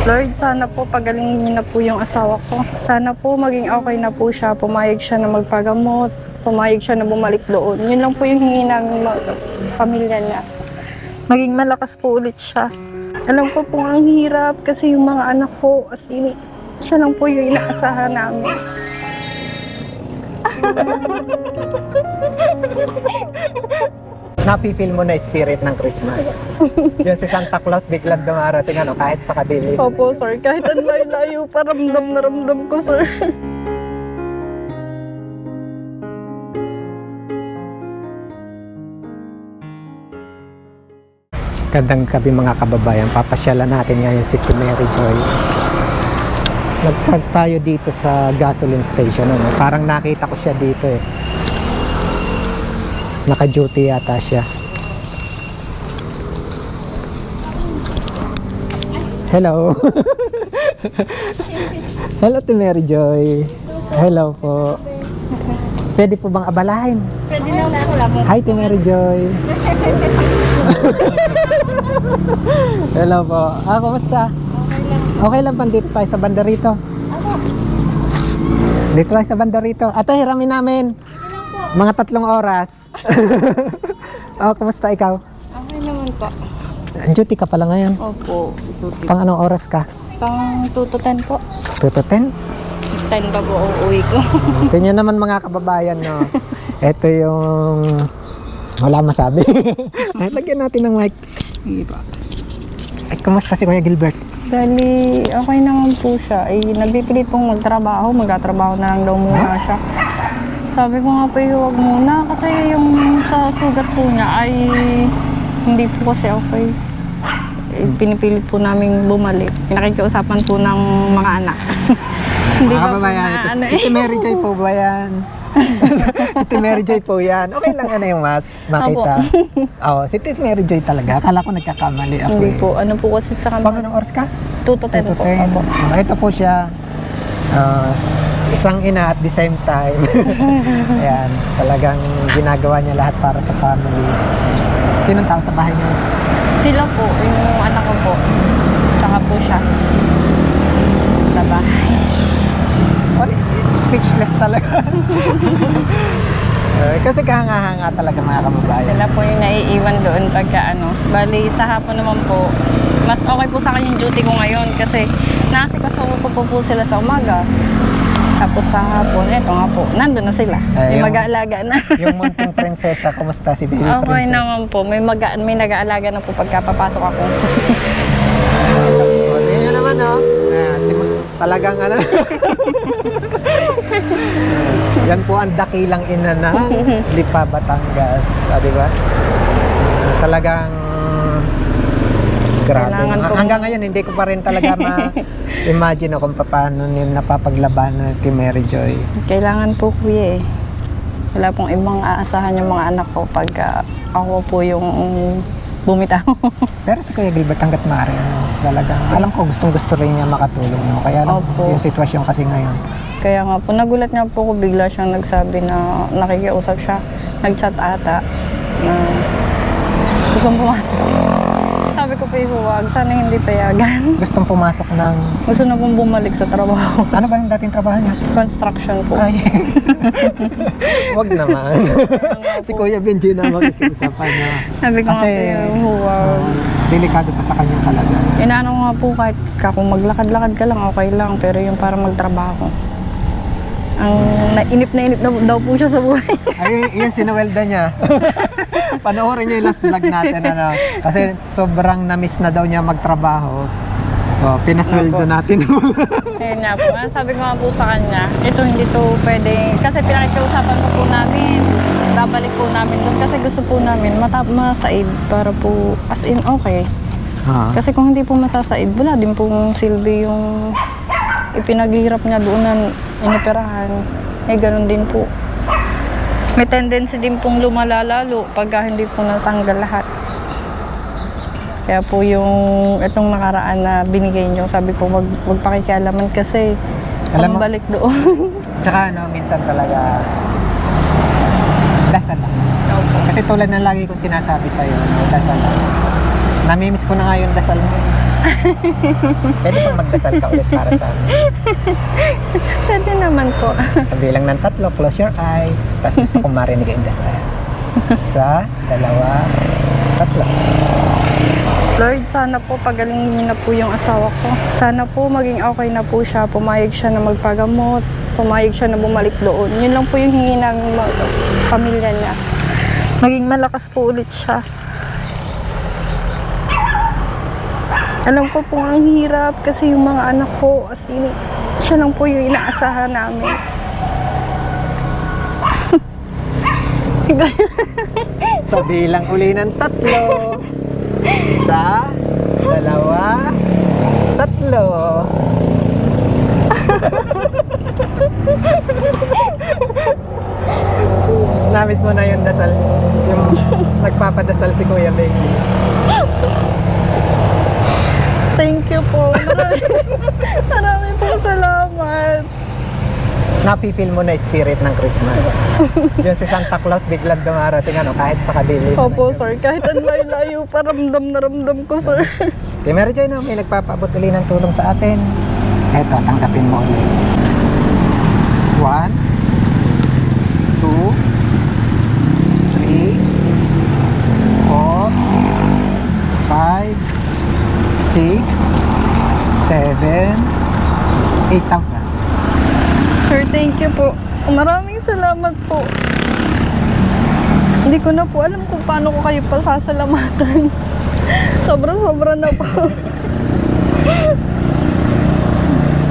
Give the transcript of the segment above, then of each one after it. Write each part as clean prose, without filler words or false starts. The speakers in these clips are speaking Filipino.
Lord, sana po pagalingin niyo na po yung asawa ko. Sana po maging okay na po siya. Pumayag siya na magpagamot. Pumayag siya na bumalik doon. Yun lang po yung hingi namin pamilya niya. Maging malakas po ulit siya. Alam ko po ang hirap kasi yung mga anak ko, as in, siya lang po yung inaasahan namin. Napi-feel mo na spirit ng Christmas. Yung si Santa Claus biglang dumarating kahit sa kadili. Opo, sir. Kahit ang layo-layo pa, ramdam na ramdam ko, sir. Gandang gabi mga kababayan, papasyalan natin ngayon si Mary Joy. Nagpark tayo dito sa gasoline station. Parang nakita ko siya dito eh. Naka-duty yata siya. Hello. Hello, Mary Joy. Hello po. Pwede po bang abalahin? Pwede na lang. Hi, Mary Joy. Hello po. Kumusta? Okay lang pa, dito tayo sa banda rito. Dito tayo sa banda rito. Ate, hiramin namin. Mga 3 oras. Kumusta ikaw? Okay naman po. Duty ka pala ngayon. Opo. Pang anong oras ka? Pang 2 to 10 po. 2 to 10? 10 pa po uuwi ko. Tingnan naman mga kababayan, no. Ito yung wala masabi. Lagyan natin ng mic. Hindi pa. Ay, kumusta si Kuya Gilbert? Dali, okay naman po siya. Nabipilit pong magtrabaho. Magtatrabaho na lang daw muna siya. Sabi ko nga po, huwag muna. Kasi yung sa sugat po niya ay hindi po kasi okay. Pinipilit po namin bumalik. Pinakikiusapan po ng mga anak. Hindi Mga pa po kababayan, na, ito, si Mary Joy po ba yan? Si Mary Joy po yan. Okay lang yung mask, makita. Si Mary Joy talaga. Akala ko nagkakamali ako. Hindi po. Ano po kasi sa Pang kanila? anong oras ka? 2 to 10 po. Opo. Ito po siya. Isang ina at the same time. Ayan, talagang ginagawa niya lahat para sa family. Sinong tao sa bahay niya? Sila po, yung anak ko po. Tsaka po siya. Sa bahay. Sorry, speechless talaga. Kasi kahanga-hanga talaga mga kababayan. Sila po yung naiiwan doon pagka ano. Bali, sa hapon naman po, mas okay po sa akin yung duty ko ngayon kasi nasikasuko ko po sila sa umaga. Tapos sa hapon, eto nga po, nandun na sila. May mag-aalaga na. Yung munting prinsesa, kumusta si Baby Okay Princess? naman po, may nag-aalaga na po pagka papasok ako. Tingnan naman, no? Talagang ano. Yan po ang dakilang ina na Lipa, Batangas. Di ba? Talagang grabe. Hanggang ngayon, hindi ko pa rin talaga ma-imagine kung paano napapaglaban ni Mary Joy. Kailangan po kuya eh. Wala pong ibang aasahan yung mga anak ko pag ako po yung bumitaw. Pero si Kuya Gilbert hanggat maaari, talagang alam ko gustong-gusto rin niya makatulong. No? Kaya lang yung sitwasyon kasi ngayon. Kaya nga po, nagulat nga po ko bigla siyang nagsabi na nakikiusap siya. Nag-chat ata na gustong pumasok. Sabi ko pa huwag, sana hindi payagan. Gustong pumasok ng... Gusto na pong bumalik sa trabaho. Ano ba yung dating trabaho niya? Construction po. Ay, wag naman. Si Kuya Benji na makikiusapan niya. Sabi ko nga po huwag. Delikado pa sa kanyang talaga. Inaano nga po kahit kung maglakad-lakad ka lang, okay lang. Pero yung para magtrabaho. Ang nainip na daw po siya sa buhay. Ay, yun sinawelda niya. Panoorin niyo yung last vlog natin. Kasi sobrang na-miss na daw niya magtrabaho. Pinasweldo natin. Ayun nga po. Sabi ko nga po sa kanya, ito hindi to pwede. Kasi pinakikiusapan ko po namin. Babalik po namin doon. Kasi gusto po namin masaid para po as in okay. Kasi kung hindi po masasaid, wala din pong silbi yung ipinaghihirap niya doon na inoperahan. Ganun din po. May tendency din pong lumala lalo pagka hindi po natanggal lahat. Kaya po yung itong nakaraan na binigay nyo, sabi ko wag pakikialaman kasi pambalik doon. Tsaka minsan talaga dasal lang. Kasi tulad ng lagi kong sinasabi sa'yo, dasal lang. Namimiss ko na nga yung dasal mo. Pwede pang magdasal ka ulit para sa amin. Pwede naman po. Sa bilang ng 3, close your eyes. Tapos gusto kong marinig ang dasal. 1, 2, 3. Lord, sana po pagalingin niyo na po yung asawa ko. Sana po maging okay na po siya. Pumayag siya na magpagamot. Pumayag siya na bumalik doon. Yun lang po yung hingi ng pamilya niya. Maging malakas po ulit siya. Alam ko po ang hirap kasi yung mga anak ko, as in, siya lang po yung inaasahan namin. Sa bilang uli ng 3. 1, 2, 3. Namiss mo na yung dasal. Yung nagpapadasal si Kuya Becky. Thank you po. Marami po salamat. Napi-feel mo na spirit ng Christmas. Yung si Santa Claus biglang dumarating kahit sa kadili. Opo, sir. Kahit ang layo-layo pa, ramdam na ramdam ko, sir. Kay Mary Joy, may nagpapaabot uli ng tulong sa atin. Eto, tanggapin mo ulit. 1, 2, 3, 4, 5, 6, 7, 8,000. Sir, thank you po. Maraming salamat po. Hindi ko na po alam kung paano ko kayo pasasalamatan. Sobra-sobra na po.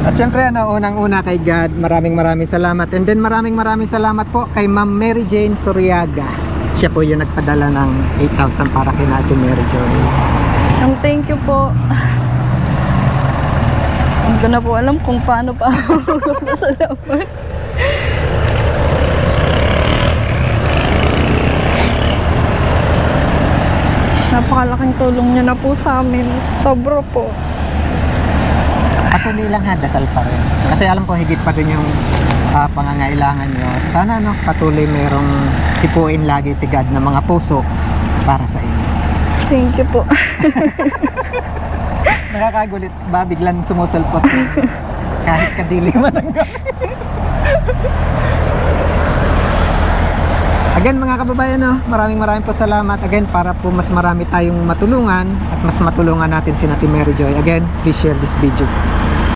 At syempre, unang-una kay God, maraming salamat. And then maraming salamat po kay Ma'am Mary Jane Soriaga. Siya po yung nagpadala ng 8,000 para kay natin Mary Jane. Thank you po. Hindi ko na po alam kung paano pa ako magpasalamat. Napakalaking tulong niya na po sa amin. Sobra po. Patuloy lang dasal pa rin. Kasi alam ko higit pa rin yung pangangailangan nyo. Sana patuloy merong ipuin lagi si God ng mga puso para sa inyo. Thank you po. Nakakagulit ba? Biglang sumusulpot kahit kadili man ang gawin. Again mga kababayan, maraming po salamat. Again, para po mas marami tayong matulungan at mas matulungan natin si Ate Mary Joy. Again, please share this video.